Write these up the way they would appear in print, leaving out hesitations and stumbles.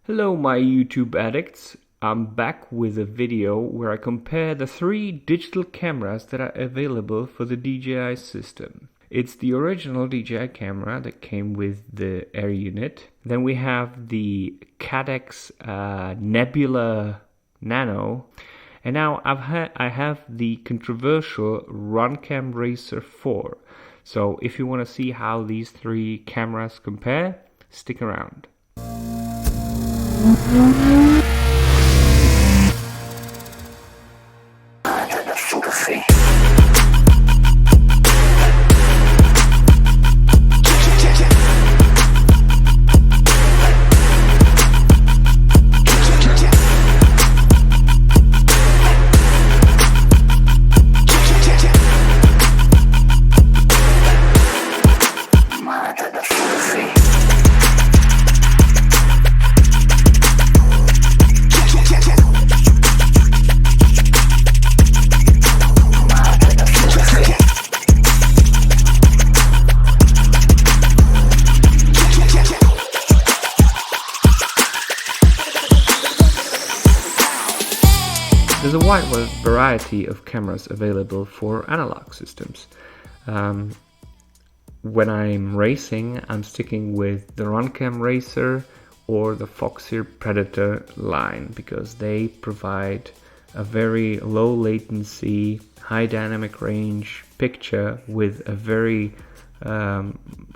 Hello my YouTube addicts, I'm back with a video where I compare the three digital cameras that are available for the DJI system. It's the original DJI camera that came with the Air unit. Then we have the Caddx Nebula Nano. And now I have the controversial Runcam Racer 4. So if you want to see how these three cameras compare, stick around. There's a wide variety of cameras available for analog systems. When I'm racing, I'm sticking with the Runcam Racer or the Foxeer Predator line because they provide a very low latency, high dynamic range picture with a very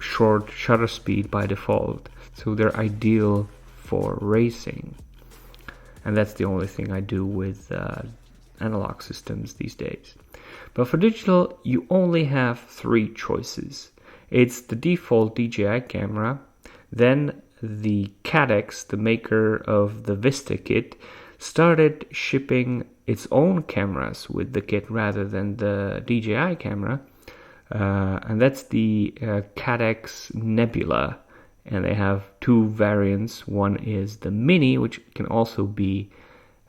short shutter speed by default. So they're ideal for racing. And that's the only thing I do with analog systems these days. But for digital, you only have three choices. It's the default DJI camera, then the Caddx, the maker of the Vista kit, started shipping its own cameras with the kit rather than the DJI camera, and that's the Caddx Nebula. And they have two variants. One is the Mini, which can also be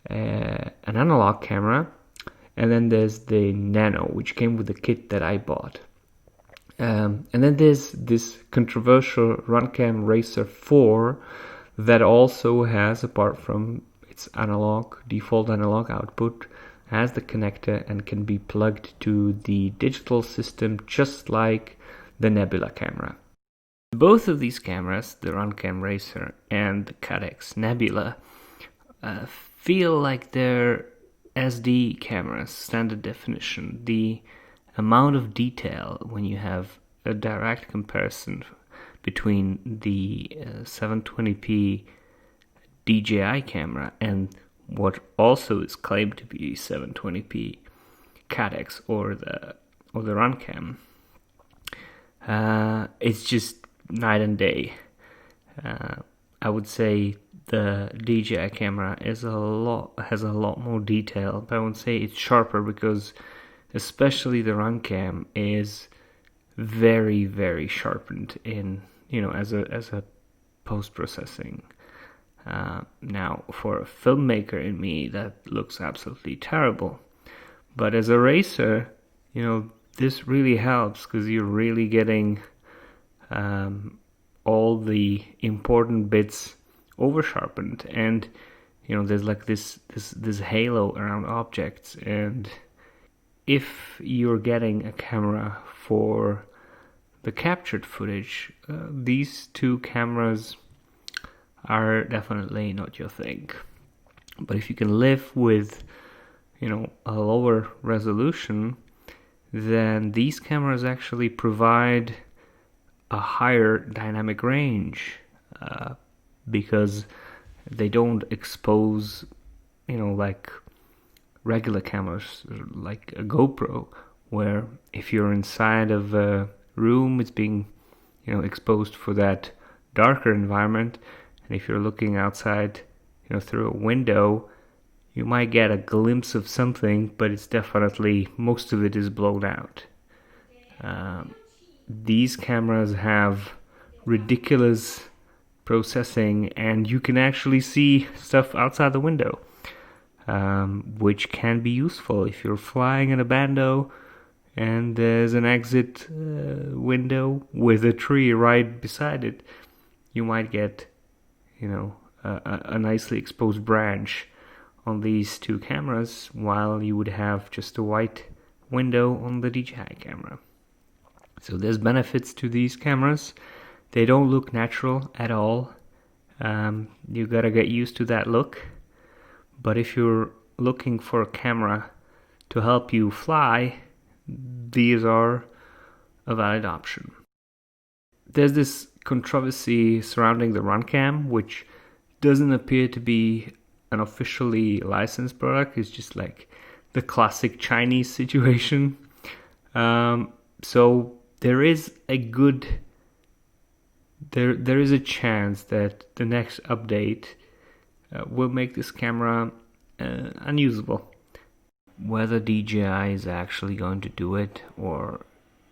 an analog camera. And then there's the Nano, which came with the kit that I bought. And then there's this controversial Runcam Racer 4 that also has, apart from its default analog output, has the connector and can be plugged to the digital system just like the Nebula camera. Both of these cameras, the Runcam Racer and the Caddx Nebula, feel like they're SD cameras, standard definition. The amount of detail when you have a direct comparison between the 720p DJI camera and what also is claimed to be 720p Caddx or the Runcam, it's just night and day. I would say the DJI camera has a lot more detail, but I won't say it's sharper because especially the Runcam is very, very sharpened in, as a post-processing. Now for a filmmaker in me, that looks absolutely terrible, but as a racer, this really helps because you're really getting all the important bits over sharpened, and there's like this halo around objects. And if you're getting a camera for the captured footage, these two cameras are definitely not your thing. But if you can live with a lower resolution, then these cameras actually provide a higher dynamic range because they don't expose, like regular cameras like a GoPro, where if you're inside of a room, it's being, exposed for that darker environment, and if you're looking outside, through a window, you might get a glimpse of something, but it's definitely, most of it is blown out. These cameras have ridiculous processing, and you can actually see stuff outside the window, which can be useful if you're flying in a bando and there's an exit window with a tree right beside it. You might get, a nicely exposed branch on these two cameras, while you would have just a white window on the DJI camera. So there's benefits to these cameras. They don't look natural at all. You gotta get used to that look. But if you're looking for a camera to help you fly, these are a valid option. There's this controversy surrounding the Runcam, which doesn't appear to be an officially licensed product. It's just like the classic Chinese situation. So there is a chance that the next update will make this camera unusable. Whether DJI is actually going to do it, or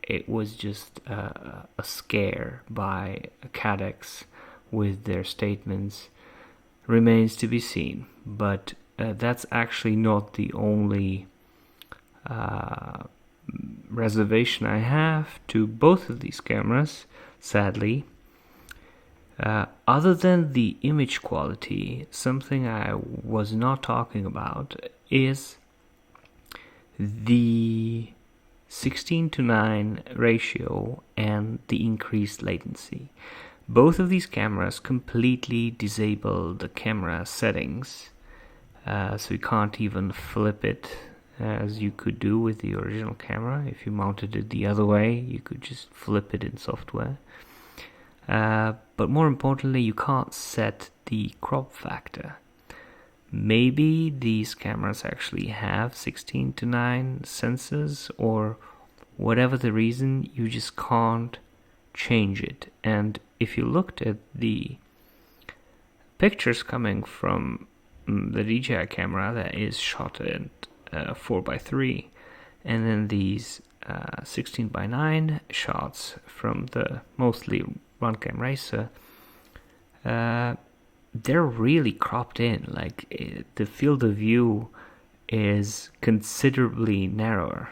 it was just a scare by Caddx with their statements, remains to be seen. But that's actually not the only reservation I have to both of these cameras, sadly. Other than the image quality, something I was not talking about is the 16:9 ratio and the increased latency. Both of these cameras completely disable the camera settings, so you can't even flip it as you could do with the original camera. If you mounted it the other way, you could just flip it in software. But more importantly, you can't set the crop factor. Maybe these cameras actually have 16:9 sensors, or whatever the reason, you just can't change it. And if you looked at the pictures coming from the DJI camera that is shot at 4:3, and then these 16:9 shots from the mostly Runcam Racer, they're really cropped in. Like the field of view is considerably narrower,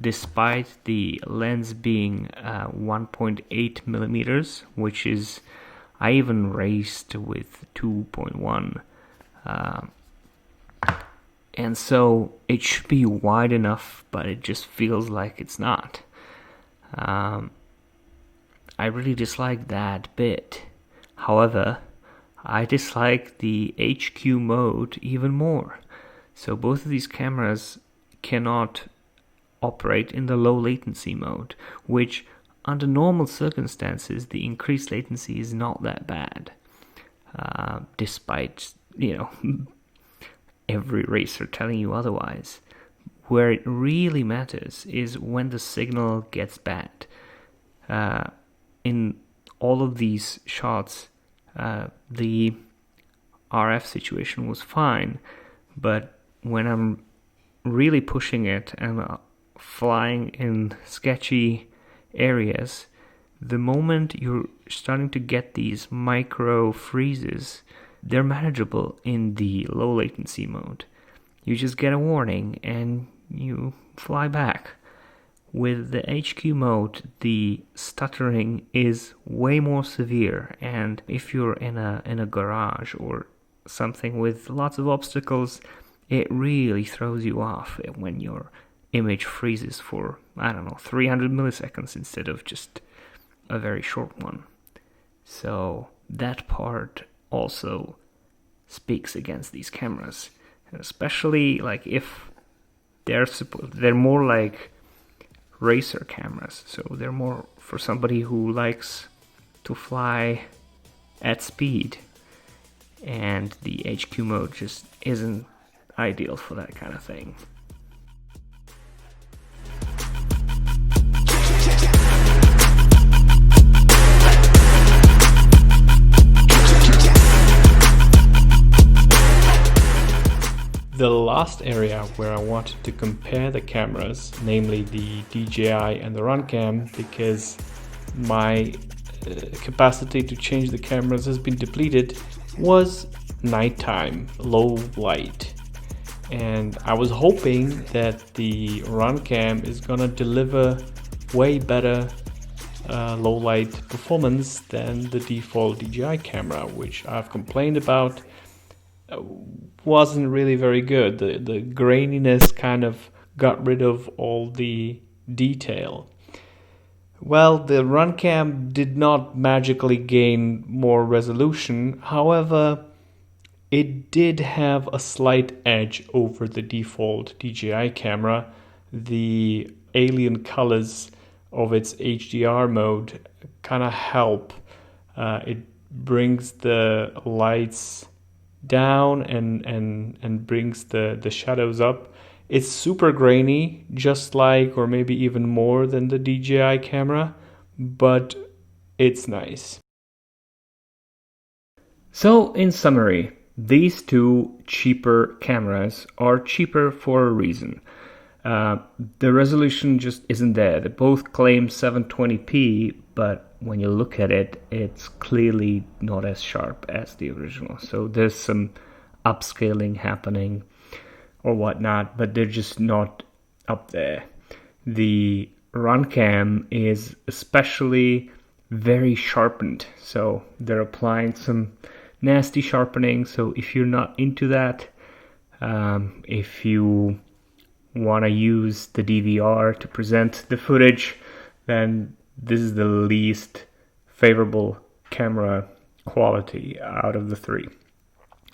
despite the lens being 1.8 millimeters, which is, I even raced with 2.1, and so it should be wide enough, but it just feels like it's not. I really dislike that bit. However, I dislike the HQ mode even more. So both of these cameras cannot operate in the low latency mode, which under normal circumstances the increased latency is not that bad, despite every racer telling you otherwise. Where it really matters is when the signal gets bad. In all of these shots, the RF situation was fine, but when I'm really pushing it and flying in sketchy areas, the moment you're starting to get these micro freezes, they're manageable in the low latency mode. You just get a warning and you fly back. With the HQ mode, the stuttering is way more severe, and if you're in a garage or something with lots of obstacles, it really throws you off when your image freezes for, 300 milliseconds instead of just a very short one. So that part also speaks against these cameras, especially like if they're more like racer cameras, so they're more for somebody who likes to fly at speed, and the HQ mode just isn't ideal for that kind of thing. The last area where I wanted to compare the cameras, namely the DJI and the Runcam, because my capacity to change the cameras has been depleted, was nighttime, low light. And I was hoping that the Runcam is gonna deliver way better low light performance than the default DJI camera, which I've complained about wasn't really very good. The graininess kind of got rid of all the detail. Well, the Runcam did not magically gain more resolution. However, it did have a slight edge over the default DJI camera. The alien colors of its HDR mode kind of help. It brings the lights down and brings the shadows up. It's super grainy, just like or maybe even more than the DJI camera, but it's nice. So in summary, these two cheaper cameras are cheaper for a reason. The resolution just isn't there. They both claim 720p, but when you look at it, it's clearly not as sharp as the original. So there's some upscaling happening or whatnot, but they're just not up there. The Runcam is especially very sharpened, so they're applying some nasty sharpening. So if you're not into that, if you want to use the DVR to present the footage, then this is the least favorable camera quality out of the three.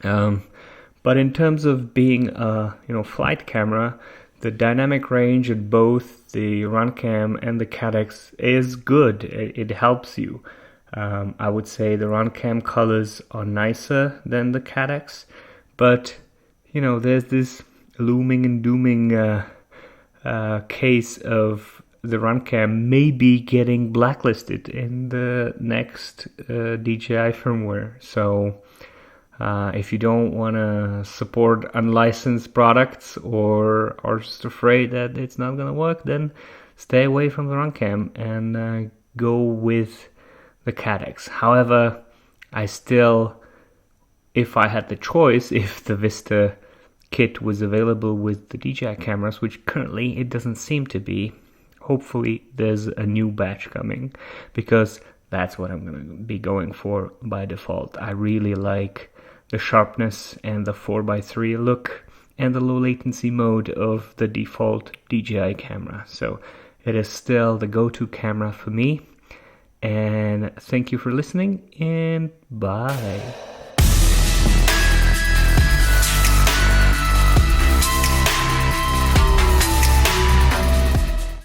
But in terms of being a flight camera, the dynamic range at both the Runcam and the Caddx is good. It helps you. I would say the Runcam colors are nicer than the Caddx, but there's this looming and dooming case of the Runcam maybe getting blacklisted in the next DJI firmware. So if you don't want to support unlicensed products or are just afraid that it's not going to work, then stay away from the Runcam and go with the Caddx. However, I still, if I had the choice, if the Vista kit was available with the DJI cameras, which currently it doesn't seem to be, hopefully there's a new batch coming, because that's what I'm going to be going for by default. I really like the sharpness and the 4x3 look and the low latency mode of the default DJI camera. So it is still the go-to camera for me. And thank you for listening, and bye.